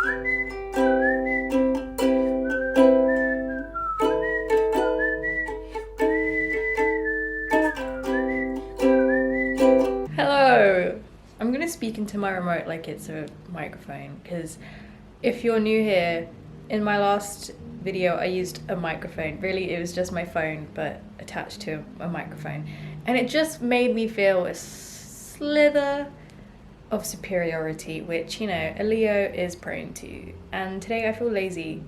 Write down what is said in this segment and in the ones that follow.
Hello! I'm gonna speak into my remote like it's a microphone because if you're new here, in my last video I used a microphone. Really, it was just my phone but attached to a microphone, and it just made me feel a slither of superiority, which, you know, a Leo is prone to. And today I feel lazy,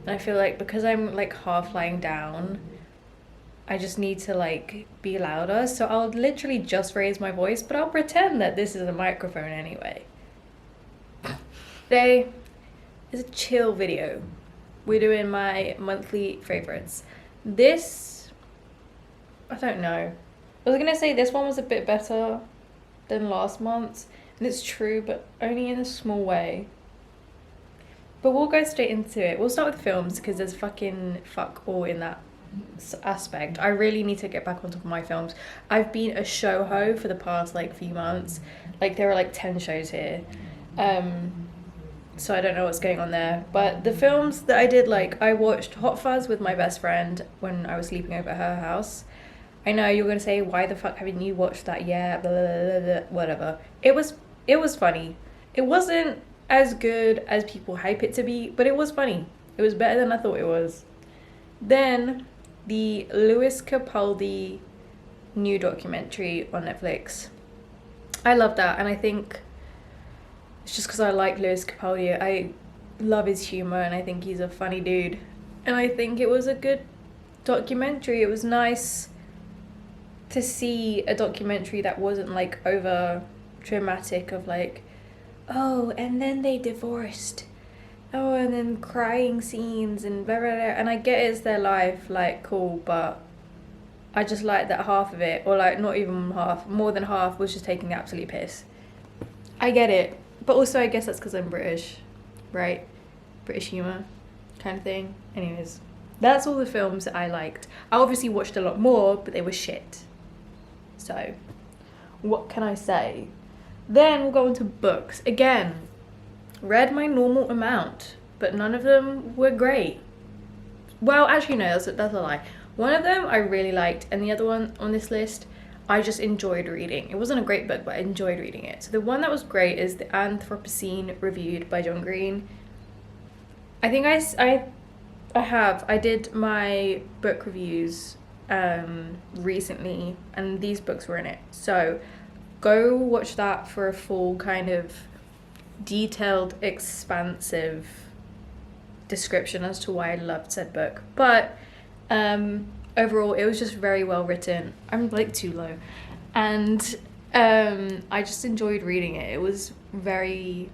and I feel like because I'm like half lying down, I just need to like be louder, so I'll literally just raise my voice, but I'll pretend that this is a microphone anyway. Today is a chill video. We're doing my monthly favorites. This, I don't know. I was gonna say this one was a bit better than last month's, and it's true, but only in a small way. But we'll go straight into it. We'll start with films because there's fucking fuck all in that aspect. I really need to get back on top of my films. I've been a show ho for the past like few months. Like there are like 10 shows here. So I don't know what's going on there. But the films that I did, like I watched Hot Fuzz with my best friend when I was sleeping over at her house. I know you're gonna say, why the fuck haven't you watched that yet? Blah, blah, blah, blah, whatever. It was funny. It wasn't as good as people hype it to be, but it was funny. It was better than I thought it was. Then the Lewis Capaldi new documentary on Netflix. I love that, and I think it's just because I like Lewis Capaldi. I love his humor, and I think he's a funny dude. And I think it was a good documentary. It was nice to see a documentary that wasn't like over dramatic of like, oh, and then they divorced. Oh, and then crying scenes and blah, blah, blah. And I get it's their life, like, cool, but I just like that half of it, or like not even half, more than half, was just taking the absolute piss. I get it, but also I guess that's because I'm British, right? British humour kind of thing. Anyways, that's all the films that I liked. I obviously watched a lot more, but they were shit. So, what can I say? Then we'll go into books. Again, read my normal amount, but none of them were great. Well, actually no, that's a lie. One of them I really liked, and the other one on this list I just enjoyed reading. It wasn't a great book, but I enjoyed reading it. So the one that was great is The Anthropocene Reviewed by John Green. I think I did my book reviews recently, and these books were in it. So go watch that for a full kind of detailed, expansive description as to why I loved said book. But overall it was just very well written. I'm like too low, and I just enjoyed reading it. It was very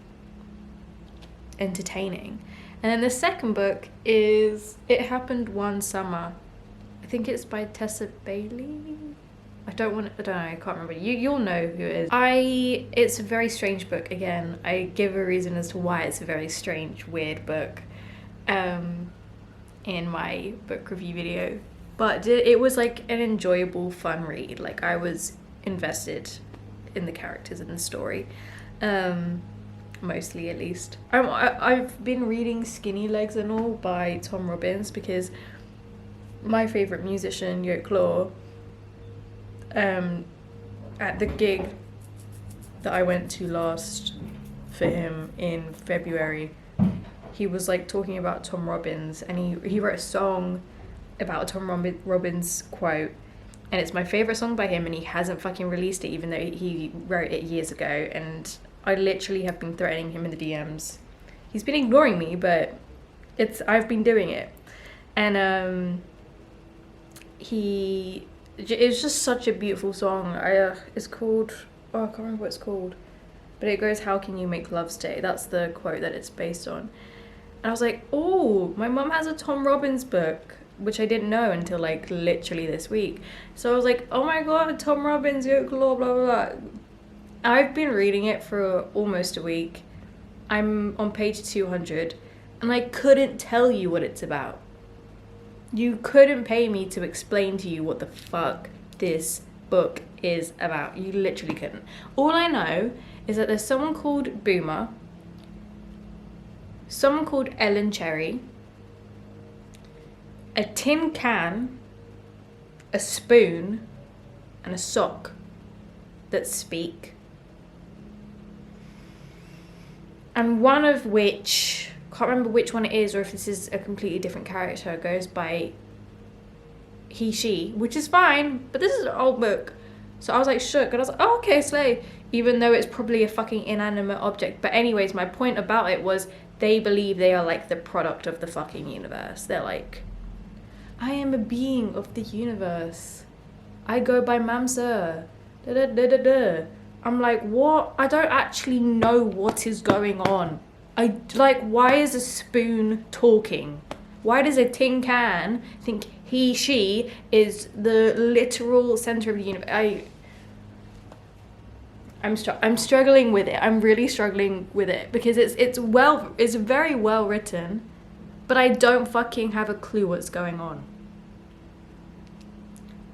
entertaining. And then the second book is It Happened One Summer. I think it's by Tessa Bailey. I don't know, I can't remember. You'll know who it is. It's a very strange book. Again, I give a reason as to why it's a very strange, weird book in my book review video. But it was like an enjoyable, fun read. Like I was invested in the characters and the story. Mostly at least. I've been reading Skinny Legs and All by Tom Robbins because my favourite musician, Yoke Law, at the gig that I went to last for him in February, he was like talking about Tom Robbins, and he wrote a song about a Tom Robbins quote, and it's my favourite song by him, and he hasn't fucking released it even though he wrote it years ago, and I literally have been threatening him in the DMs. He's been ignoring me, but I've been doing it. And it's just such a beautiful song. It's called, I can't remember what it's called, but it goes, how can you make love stay? That's the quote that it's based on. And I was like, oh, my mum has a Tom Robbins book, which I didn't know until like literally this week. So I was like, oh my god, Tom Robbins, blah blah blah. I've been reading it for almost a week. I'm on page 200, and I couldn't tell you what it's about. You couldn't pay me to explain to you what the fuck this book is about. You literally couldn't. All I know is that there's someone called Boomer someone called Ellen Cherry, a tin can, a spoon, and a sock that speak. And one of which, can't remember which one it is or if this is a completely different character, goes by he, she, which is fine, but this is an old book. So I was like shook, and I was like, oh, okay, slay. Even though it's probably a fucking inanimate object. But anyways, my point about it was they believe they are like the product of the fucking universe. They're like, I am a being of the universe. I go by Mamsa. Da da da da da. I'm like, what? I don't actually know what is going on. Why is a spoon talking? Why does a tin can think he, she is the literal center of the universe? I'm struggling with it. I'm really struggling with it because it's very well written, but I don't fucking have a clue what's going on.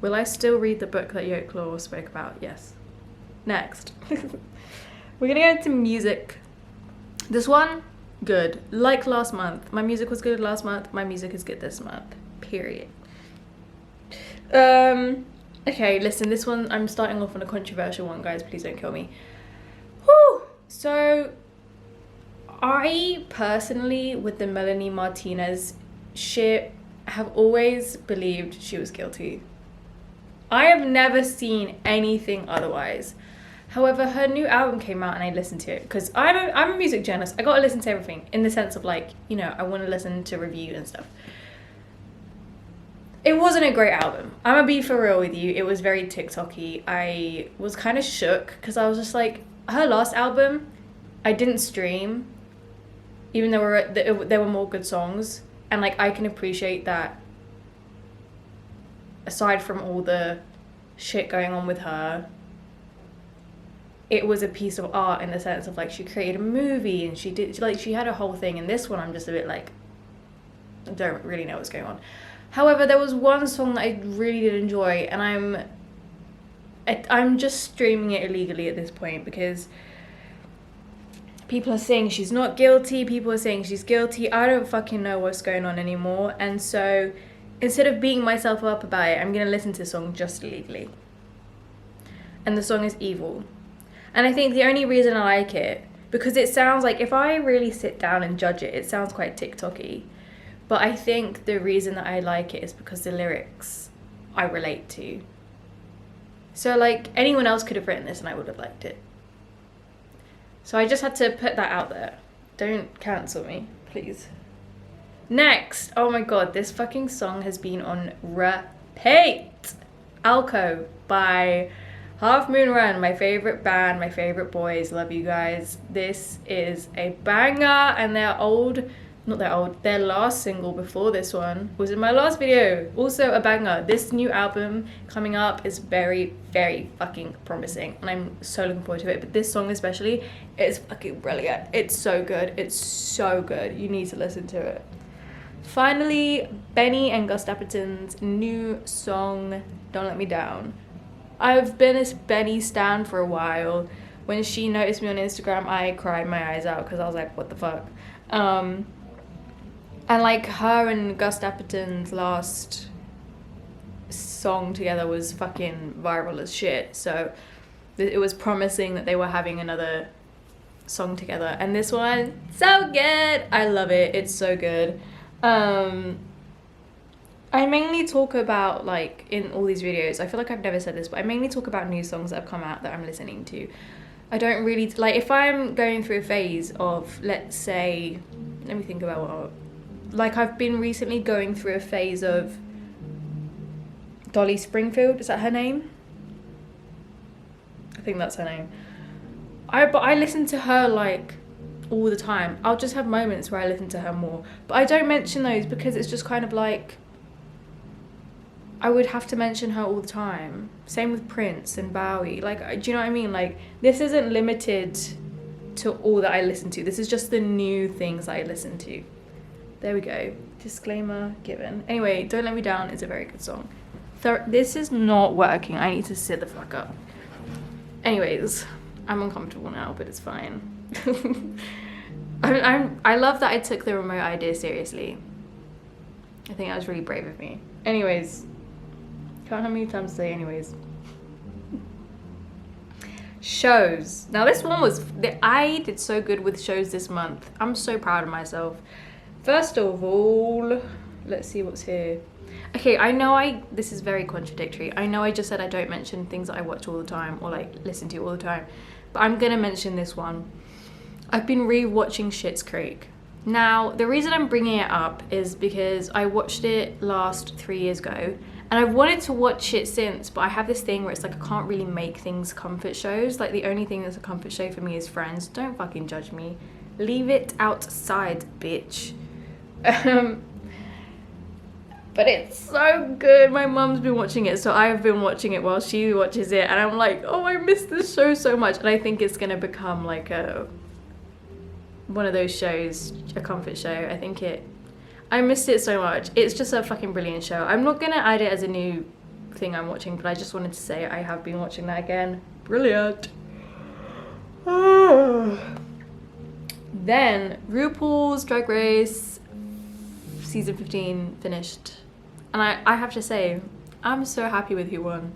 Will I still read the book that Yoke spoke about? Yes. Next. We're gonna go into music. This one, good. Like last month. My music was good last month. My music is good this month. Period. Okay, listen, this one, I'm starting off on a controversial one, guys. Please don't kill me. Whew. So, I personally, with the Melanie Martinez shit, have always believed she was guilty. I have never seen anything otherwise. However, her new album came out and I listened to it because I'm a music journalist. I gotta listen to everything in the sense of like, you know, I want to listen to review and stuff. It wasn't a great album. I'm gonna be for real with you. It was very TikTok-y. I was kind of shook because I was just like, her last album, I didn't stream, even though there were more good songs. And like, I can appreciate that aside from all the shit going on with her, it was a piece of art in the sense of like, she created a movie and she had a whole thing. And this one, I'm just a bit like, I don't really know what's going on. However, there was one song that I really did enjoy, and I'm just streaming it illegally at this point because people are saying she's not guilty, people are saying she's guilty. I don't fucking know what's going on anymore. And so instead of beating myself up about it, I'm going to listen to the song just illegally. And the song is Evil. And I think the only reason I like it, because it sounds like, if I really sit down and judge it, it sounds quite TikTok-y. But I think the reason that I like it is because the lyrics I relate to. So like, anyone else could have written this and I would have liked it. So I just had to put that out there. Don't cancel me, please. Next, oh my god, this fucking song has been on repeat. Alco by Half Moon Run, my favorite band, my favorite boys. Love you guys. This is a banger, and their last single before this one was in my last video. Also a banger. This new album coming up is very, very fucking promising, and I'm so looking forward to it. But this song especially is fucking brilliant. It's so good. It's so good. You need to listen to it. Finally, Benny and Gus Dapperton's new song, Don't Let Me Down. I've been a Benny stan for a while. When she noticed me on Instagram, I cried my eyes out because I was like, what the fuck? And like, her and Gus Dapperton's last song together was fucking viral as shit. So it was promising that they were having another song together. And this one, so good. I love it. It's so good. I mainly talk about, like, in all these videos, I feel like I've never said this, but I mainly talk about new songs that have come out that I'm listening to. I don't really, like, if I'm going through a phase of, let's say, let me think about what, like, I've been recently going through a phase of Dolly Springfield, is that her name? I think that's her name. But I listen to her, like, all the time. I'll just have moments where I listen to her more. But I don't mention those because it's just kind of like, I would have to mention her all the time. Same with Prince and Bowie. Like, do you know what I mean? Like, this isn't limited to all that I listen to. This is just the new things that I listen to. There we go. Disclaimer given. Anyway, Don't Let Me Down is a very good song. This is not working. I need to sit the fuck up. Anyways, I'm uncomfortable now, but it's fine. I love that I took the remote idea seriously. I think that was really brave of me. Anyways, can't how many times to say anyways. Shows. Now this one was, I did so good with shows this month. I'm so proud of myself. First of all, let's see what's here. Okay, I know this is very contradictory. I know I just said I don't mention things that I watch all the time or like listen to all the time, but I'm gonna mention this one. I've been re-watching Schitt's Creek. Now, the reason I'm bringing it up is because I watched it last 3 years ago, and I've wanted to watch it since, but I have this thing where it's like I can't really make things comfort shows. Like the only thing that's a comfort show for me is Friends. Don't fucking judge me. Leave it outside, bitch. But it's so good. My mum's been watching it, so I've been watching it while she watches it, and I'm like, oh, I miss this show so much. And I think it's gonna become like one of those shows, a comfort show. I missed it so much. It's just a fucking brilliant show. I'm not gonna add it as a new thing I'm watching, but I just wanted to say I have been watching that again. Brilliant. Then RuPaul's Drag Race season 15 finished, and I have to say I'm so happy with who won.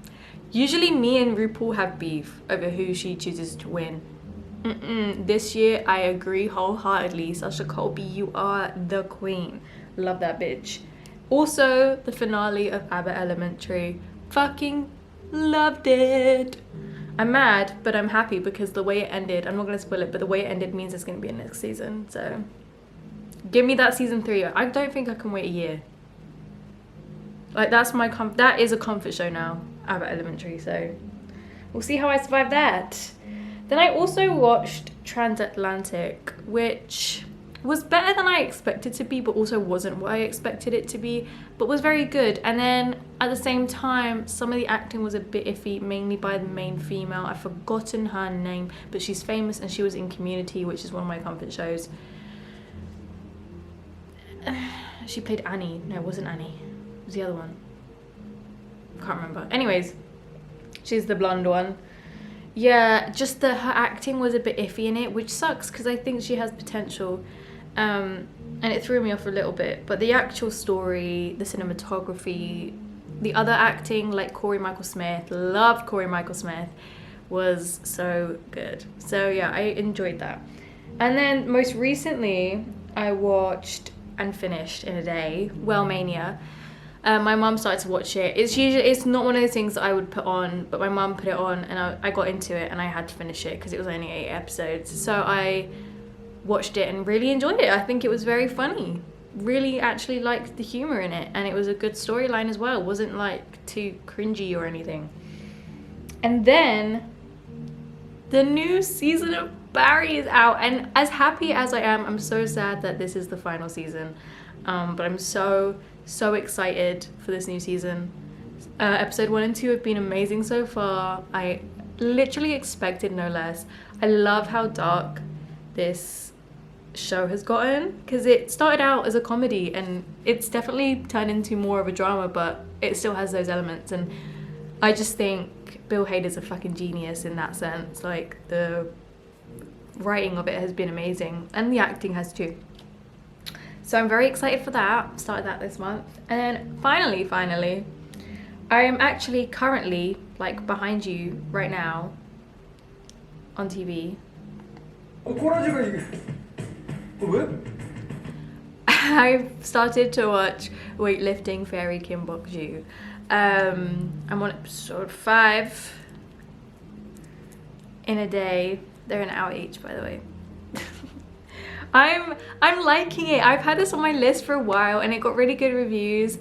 Usually me and RuPaul have beef over who she chooses to win. This year I agree wholeheartedly. Sasha Colby, you are the queen. Love that bitch. Also, the finale of Abbott Elementary, fucking loved it. I'm mad, but I'm happy because the way it ended, I'm not gonna spoil it, but the way it ended means it's gonna be a next season. So give me that season 3. I don't think I can wait a year. Like that's my that is a comfort show now, Abbott Elementary. So we'll see how I survive that. Then I also watched Transatlantic, which was better than I expected to be, but also wasn't what I expected it to be, but was very good. And then at the same time, some of the acting was a bit iffy, mainly by the main female. I've forgotten her name, but she's famous and she was in Community, which is one of my comfort shows. She played Annie. No, it wasn't Annie. It was the other one. Can't remember. Anyways, she's the blonde one. Yeah, just her acting was a bit iffy in it, which sucks because I think she has potential. And it threw me off a little bit. But the actual story, the cinematography, the other acting, like Corey Michael Smith, loved Corey Michael Smith, was so good. So yeah, I enjoyed that. And then most recently, I watched and finished in a day, Wellmania. My mum started to watch it. It's not one of those things that I would put on, but my mum put it on and I got into it and I had to finish it because it was only 8 episodes. So I watched it and really enjoyed it. I think it was very funny. Really actually liked the humor in it, and it was a good storyline as well. It wasn't like too cringy or anything. And then the new season of Barry is out, and as happy as I am, I'm so sad that this is the final season. But I'm so excited for this new season. Episode 1 and 2 have been amazing so far. I literally expected no less. I love how dark this show has gotten, because it started out as a comedy and it's definitely turned into more of a drama, but it still has those elements. And I just think Bill Hader's a fucking genius in that sense. Like, the writing of it has been amazing, and the acting has too. So I'm very excited for that. Started that this month. And then finally, I am actually currently, like, behind you right now on TV. I've started to watch Weightlifting Fairy Kim Bok-ju. I'm on episode 5 in a day. They're an hour each, by the way. I'm liking it. I've had this on my list for a while and it got really good reviews,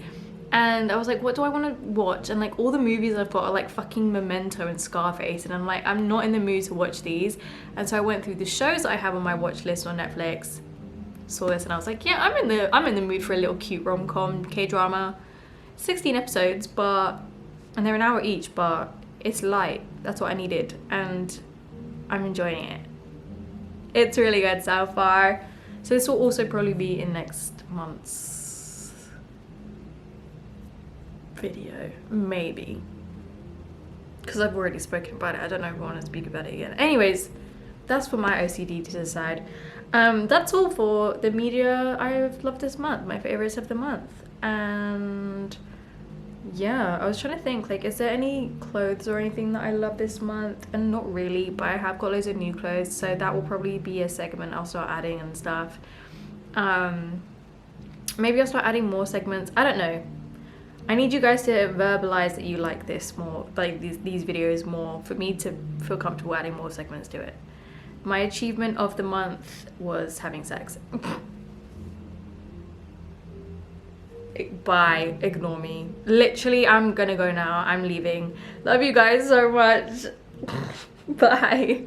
and I was like, what do I want to watch? And like, all the movies I've got are like fucking Memento and Scarface, and I'm like, I'm not in the mood to watch these. And so I went through the shows that I have on my watch list on Netflix, saw this, and I was like, yeah, I'm in the mood for a little cute rom-com K-drama. 16 episodes, and they're an hour each, but it's light. That's what I needed, and I'm enjoying it. It's really good so far. So this will also probably be in next month's video, maybe, because I've already spoken about it. I don't know if I want to speak about it again. Anyways, that's for my OCD to decide. That's all for the media I've loved this month, my favorites of the month. And yeah, I was trying to think, like, is there any clothes or anything that I love this month? And not really, but I have got loads of new clothes, so that will probably be a segment I'll start adding and stuff. Maybe I'll start adding more segments. I don't know. I need you guys to verbalize that you like this more, like these videos more, for me to feel comfortable adding more segments to it. My achievement of the month was having sex. Bye, ignore me. Literally, I'm gonna go now. I'm leaving. Love you guys so much. Bye.